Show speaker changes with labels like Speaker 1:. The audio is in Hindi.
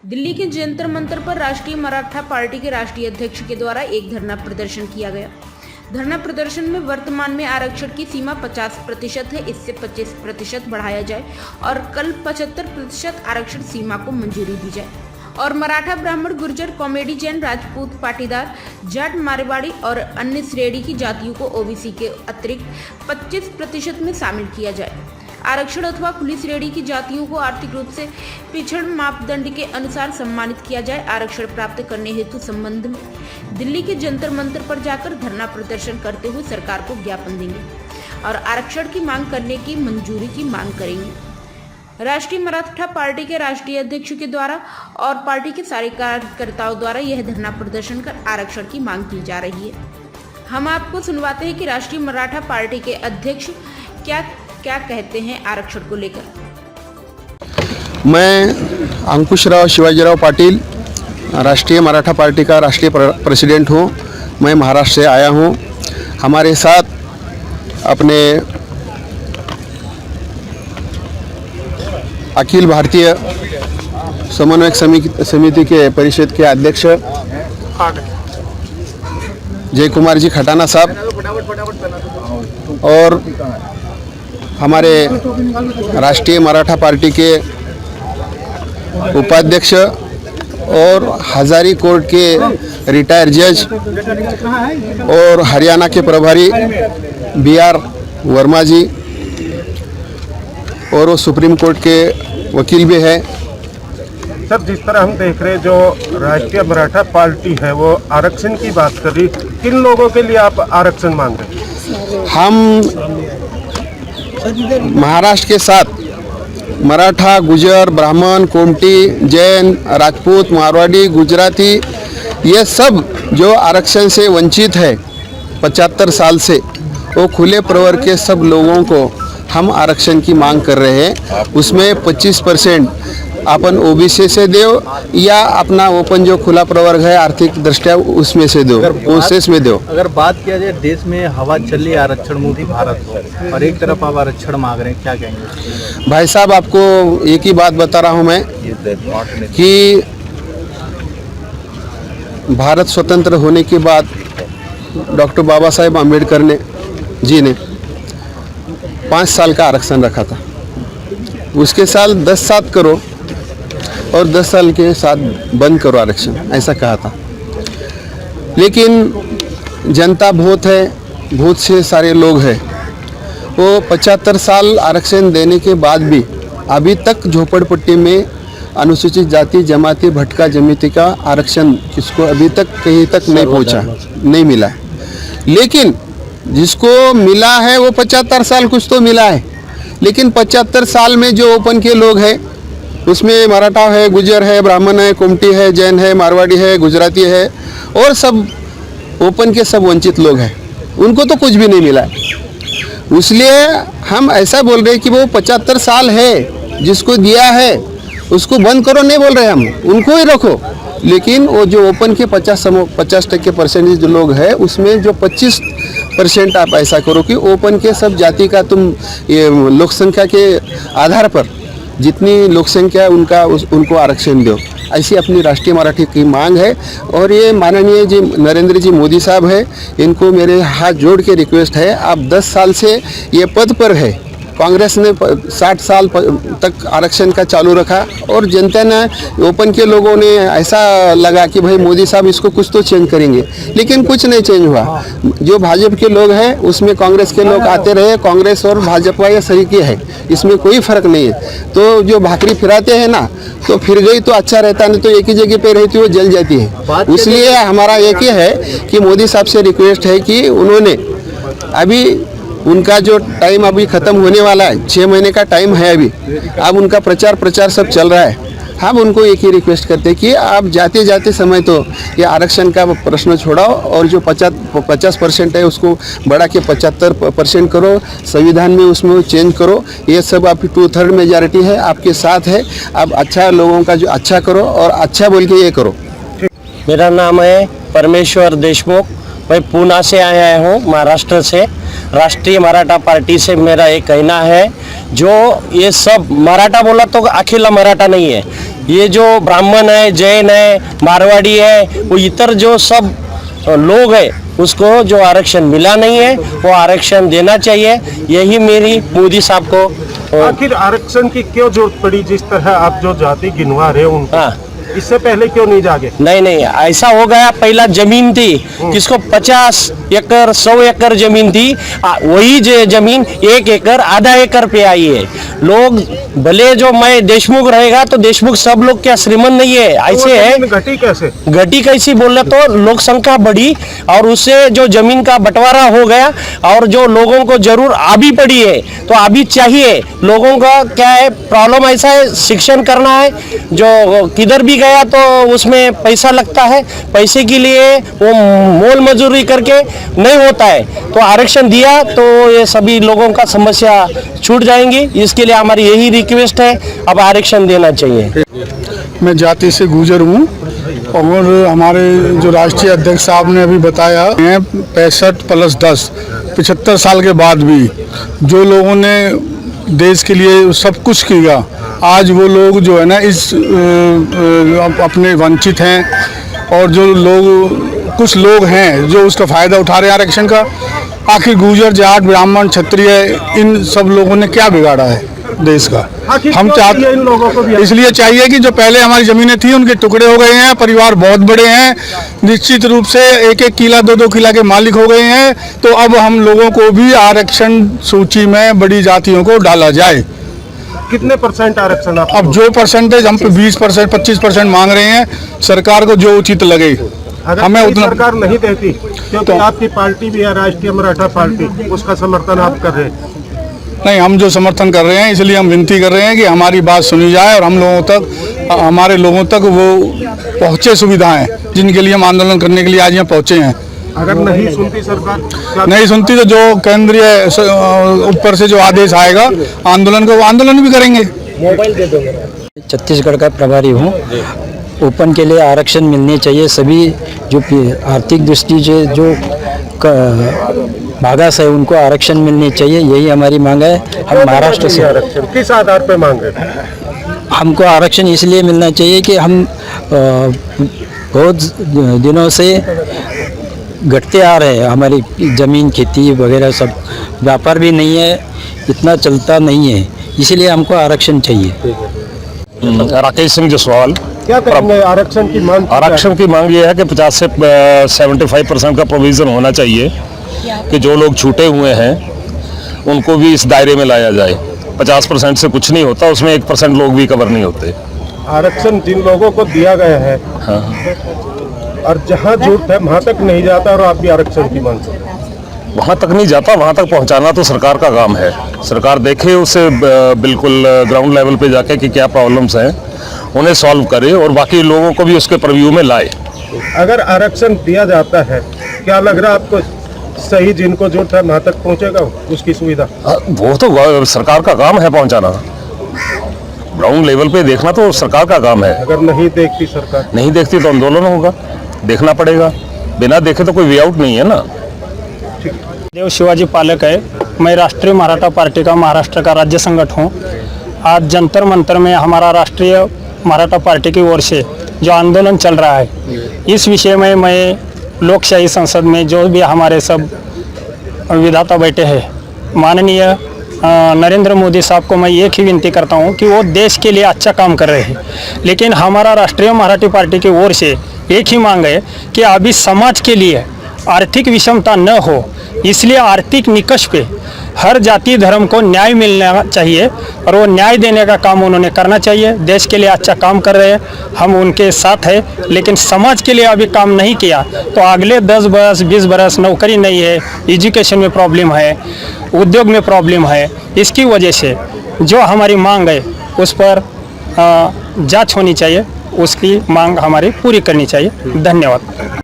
Speaker 1: दिल्ली के जंतर मंतर पर राष्ट्रीय मराठा पार्टी के राष्ट्रीय अध्यक्ष के द्वारा एक धरना प्रदर्शन किया गया। धरना प्रदर्शन में वर्तमान में आरक्षण की सीमा 50% है, इससे 25% बढ़ाया जाए और कल 75% आरक्षण सीमा को मंजूरी दी जाए और मराठा, ब्राह्मण, गुर्जर, कॉमेडी, जैन, राजपूत, पाटीदार, जाट, मारवाड़ी और अन्य श्रेणी की जातियों को ओबीसी के अतिरिक्त 25% में शामिल किया जाए। आरक्षण अथवा खुली श्रेणी की जातियों को आर्थिक रूप से पिछड़ मापदंड के अनुसार सम्मानित किया जाए। आरक्षण प्राप्त करने हेतु संबंध में दिल्ली के जंतर मंतर पर जाकर धरना प्रदर्शन करते हुए सरकार को ज्ञापन देंगे और आरक्षण की मांग करने की मंजूरी की मांग करेंगे। राष्ट्रीय मराठा पार्टी के राष्ट्रीय अध्यक्ष के द्वारा और पार्टी के सारे कार्यकर्ताओं द्वारा यह धरना प्रदर्शन कर आरक्षण की मांग की जा रही है। हम आपको सुनवाते हैं कि राष्ट्रीय मराठा पार्टी के अध्यक्ष क्या कहते हैं आरक्षण को लेकर।
Speaker 2: मैं अंकुशराव शिवाजीराव पाटिल, राष्ट्रीय मराठा पार्टी का राष्ट्रीय प्रेसिडेंट हूँ। मैं महाराष्ट्र से आया हूँ। हमारे साथ अपने अखिल भारतीय समन्वयक समिति के परिषद के अध्यक्ष जय कुमार जी खटाना साहब और हमारे राष्ट्रीय मराठा पार्टी के उपाध्यक्ष और हजारी कोर्ट के रिटायर जज और हरियाणा के प्रभारी BR वर्मा जी और वो सुप्रीम कोर्ट के वकील भी है।
Speaker 3: सर, जिस तरह हम देख रहे हैं जो राष्ट्रीय मराठा पार्टी है वो आरक्षण की बात कर रही, किन लोगों के लिए आप आरक्षण मांग रहे हैं?
Speaker 2: हम महाराष्ट्र के साथ मराठा, गुजर, ब्राह्मण, कोमटी, जैन, राजपूत, मारवाड़ी, गुजराती, ये सब जो आरक्षण से वंचित है 75 साल से, वो खुले प्रवर्ग के सब लोगों को हम आरक्षण की मांग कर रहे हैं। उसमें 25% अपन ओबीसी से दो या अपना ओपन जो खुला प्रवर्ग है आर्थिक दृष्टया उसमें से दो, प्रोसेस में दो।
Speaker 4: अगर बात किया जाए देश में हवा चल रही आरक्षण मुक्ति भारत हो और एक तरफ आप आरक्षण मांग रहे हैं, क्या कहेंगे?
Speaker 2: भाई साहब, आपको एक ही बात बता रहा हूँ मैं कि भारत स्वतंत्र होने के बाद डॉक्टर बाबा साहेब आम्बेडकर ने 5 साल का आरक्षण रखा था। उसके साल 10 सात करो और 10 साल के साथ बंद करो आरक्षण, ऐसा कहा था। लेकिन जनता बहुत है, बहुत से सारे लोग हैं, वो 75 साल आरक्षण देने के बाद भी अभी तक झोपड़पट्टी में अनुसूचित जाति, जमाती, भटका जमाती का आरक्षण किसको अभी तक कहीं तक नहीं पहुंचा, नहीं मिला है। लेकिन जिसको मिला है वो 75 साल कुछ तो मिला है। लेकिन 75 साल में जो ओपन के लोग हैं उसमें मराठा है, गुजर है, ब्राह्मण है, कोमटी है, जैन है, मारवाड़ी है, गुजराती है और सब ओपन के सब वंचित लोग हैं, उनको तो कुछ भी नहीं मिला है। इसलिए हम ऐसा बोल रहे हैं कि वो 75 साल है जिसको दिया है उसको बंद करो नहीं बोल रहे हम, उनको ही रखो। लेकिन वो जो ओपन के 50% जो लोग हैं उसमें जो 25% आप ऐसा करो कि ओपन के सब जाति का तुम ये लोक संख्या के आधार पर जितनी लोक संख्या उनको आरक्षण दो। ऐसी अपनी राष्ट्रीय मराठी की मांग है और ये माननीय जी नरेंद्र जी मोदी साहब है, इनको मेरे हाथ जोड़ के रिक्वेस्ट है, आप 10 साल से ये पद पर है। कांग्रेस ने 60 साल तक आरक्षण का चालू रखा और जनता ने, ओपन के लोगों ने ऐसा लगा कि भाई मोदी साहब इसको कुछ तो चेंज करेंगे, लेकिन कुछ नहीं चेंज हुआ। जो भाजपा के लोग हैं उसमें कांग्रेस के लोग आते रहे, कांग्रेस और भाजपा ये सही है, इसमें कोई फर्क नहीं है। तो जो भाकरी फिराते हैं ना, तो फिर गई तो अच्छा रहता, नहीं तो एक ही जगह पे रहती वो जल जाती है। इसलिए हमारा एक ही है कि मोदी साहब से रिक्वेस्ट है कि उन्होंने अभी उनका जो टाइम अभी ख़त्म होने वाला है, 6 महीने का टाइम है अभी, अब उनका प्रचार सब चल रहा है। हम उनको एक ही रिक्वेस्ट करते हैं कि आप जाते समय तो ये आरक्षण का प्रश्न छोड़ाओ और जो 50% है उसको बढ़ा के 75% करो, संविधान में उसमें चेंज करो। ये सब आपकी 2/3 मेजॉरिटी है, आपके साथ है। आप अच्छा लोगों का जो अच्छा करो और अच्छा बोल के ये करो।
Speaker 5: मेरा नाम है परमेश्वर देशमुख, मैं पूना से आया हूँ, महाराष्ट्र से। राष्ट्रीय मराठा पार्टी से मेरा एक कहना है, जो ये सब मराठा बोला तो अकेला मराठा नहीं है, ये जो ब्राह्मण है, जैन है, मारवाड़ी है, वो इतर जो सब लोग है उसको जो आरक्षण मिला नहीं है वो आरक्षण देना चाहिए। यही मेरी मोदी साहब को
Speaker 3: आखिर आरक्षण की क्यों जरूरत पड़ी? जिस तरह आप जो जाति गिनवा रहे हो उनको,
Speaker 5: हाँ।
Speaker 3: इससे पहले क्यों नहीं जागे?
Speaker 5: नहीं, ऐसा हो गया। पहला जमीन थी किसको 50 एकड़ 100 एकड़ जमीन थी, वही जमीन 1 एकड़ आधा एकड़ पे आई है। लोग भले जो मैं देशमुख रहेगा तो देशमुख सब लोग क्या श्रीमंत नहीं है, ऐसे है।
Speaker 3: घटी कैसे?
Speaker 5: घटी कैसी बोल रहे तो लोक संख्या बढ़ी और उससे जो जमीन का बंटवारा हो गया और जो लोगों को जरूर आबी पड़ी है तो आबी चाहिए। लोगों का क्या है प्रॉब्लम ऐसा है, शिक्षण करना है, जो किधर भी गया तो उसमें पैसा लगता है, पैसे के लिए वो मोल मजदूरी करके नहीं होता है। तो आरक्षण दिया तो ये सभी लोगों का समस्या छूट जाएंगी। इसके लिए हमारी यही रिक्वेस्ट है, अब आरक्षण देना चाहिए।
Speaker 2: मैं जाति से गुजर हूँ और हमारे जो राष्ट्रीय अध्यक्ष साहब ने अभी बताया है 65+10 75 साल के बाद भी जो लोगों ने देश के लिए सब कुछ किया, आज वो लोग जो है ना इस अपने वंचित हैं और जो लोग कुछ लोग हैं जो उसका फ़ायदा उठा रहे हैं आरक्षण का। आखिर गुर्जर, जाट, ब्राह्मण, क्षत्रिय इन सब लोगों ने क्या बिगाड़ा है देश का? हम चाहते
Speaker 3: इन लोगों को भी
Speaker 2: इसलिए चाहिए कि जो पहले हमारी ज़मीनें थी उनके टुकड़े हो गए हैं, परिवार बहुत बड़े हैं, निश्चित रूप से 1-1 किला 2-2 किला के मालिक हो गए हैं। तो अब हम लोगों को भी आरक्षण सूची में बड़ी जातियों को डाला जाए।
Speaker 3: कितने % आरक्षण आप?
Speaker 2: अब जो परसेंटेज हम पे 20% 25% मांग रहे हैं, सरकार को जो उचित लगे हमें उतना।
Speaker 3: सरकार नहीं देती क्योंकि आपकी पार्टी भी है राष्ट्रीय मराठा पार्टी, उसका समर्थन आप कर रहे हैं।
Speaker 2: नहीं, हम जो समर्थन कर रहे हैं इसलिए हम विनती कर रहे हैं कि हमारी बात सुनी जाए और हम लोगों तक, हमारे लोगों तक वो पहुँचे सुविधाएं जिनके लिए हम आंदोलन करने के लिए आज यहाँ पहुँचे हैं।
Speaker 3: अगर नहीं सुनती सरकार,
Speaker 2: नहीं सुनती तो जो केंद्रीय ऊपर से जो आदेश आएगा आंदोलन का, वो आंदोलन भी करेंगे।
Speaker 6: छत्तीसगढ़ का प्रभारी हूँ। ओपन के लिए आरक्षण मिलने चाहिए। सभी जो आर्थिक दृष्टि से जो भागास है उनको आरक्षण मिलने चाहिए, यही हमारी मांग है। हम महाराष्ट्र से
Speaker 3: आरक्षण किस आधार पर मांग रहे?
Speaker 6: हमको आरक्षण इसलिए मिलना चाहिए कि हम बहुत दिनों से घटते आ रहे हैं, हमारी ज़मीन, खेती वगैरह सब, व्यापार भी नहीं है, इतना चलता नहीं है, इसलिए हमको आरक्षण चाहिए।
Speaker 7: राकेश सिंह जसवाल।
Speaker 3: क्या करेंगे आरक्षण की मांग?
Speaker 7: आरक्षण की मांग ये है कि 50 से 75% का प्रोविज़न होना चाहिए कि जो लोग छूटे हुए हैं उनको भी इस दायरे में लाया जाए। 50% से कुछ नहीं होता, उसमें 1% लोग भी कवर नहीं होते।
Speaker 3: आरक्षण जिन लोगों को दिया गया है,
Speaker 7: हाँ,
Speaker 3: और जहाँ जरूरत है वहाँ तक नहीं जाता और आप भी आरक्षण की मांग करते हैं।
Speaker 7: वहाँ तक नहीं जाता, वहाँ तक पहुँचाना तो सरकार का काम है। सरकार देखे उसे बिल्कुल ग्राउंड लेवल पे जाके कि क्या प्रॉब्लम्स हैं, उन्हें सॉल्व करे और बाकी लोगों को भी उसके प्रव्यू में लाए।
Speaker 3: अगर आरक्षण दिया जाता है, क्या लग रहा है आपको सही जिनको जरूरत है वहाँ तक पहुँचेगा उसकी सुविधा?
Speaker 7: वो तो सरकार का काम है पहुँचाना, ग्राउंड लेवल पे देखना तो सरकार का काम है।
Speaker 3: अगर नहीं देखती सरकार,
Speaker 7: नहीं देखती तो आंदोलन होगा, देखना पड़ेगा, बिना देखे तो कोई वे आउट नहीं है ना।
Speaker 8: देव शिवाजी पालक है, मैं राष्ट्रीय मराठा पार्टी का महाराष्ट्र का राज्य संगठन हूँ। आज जंतर मंतर में हमारा राष्ट्रीय मराठा पार्टी की ओर से जो आंदोलन चल रहा है, इस विषय में मैं लोकशाही संसद में जो भी हमारे सब विधाता बैठे हैं, माननीय नरेंद्र मोदी साहब को मैं एक ही विनती करता हूं कि वो देश के लिए अच्छा काम कर रहे हैं, लेकिन हमारा राष्ट्रीय मराठी पार्टी की ओर से एक ही मांग है कि अभी समाज के लिए आर्थिक विषमता न हो, इसलिए आर्थिक निकष पे हर जाति धर्म को न्याय मिलना चाहिए और वो न्याय देने का काम उन्होंने करना चाहिए। देश के लिए अच्छा काम कर रहे हैं, हम उनके साथ हैं, लेकिन समाज के लिए अभी काम नहीं किया तो अगले 10 बरस 20 बरस नौकरी नहीं है, एजुकेशन में प्रॉब्लम है, उद्योग में प्रॉब्लम है। इसकी वजह से जो हमारी मांग है उस पर जांच होनी चाहिए, उसकी मांग हमारी पूरी करनी चाहिए। धन्यवाद।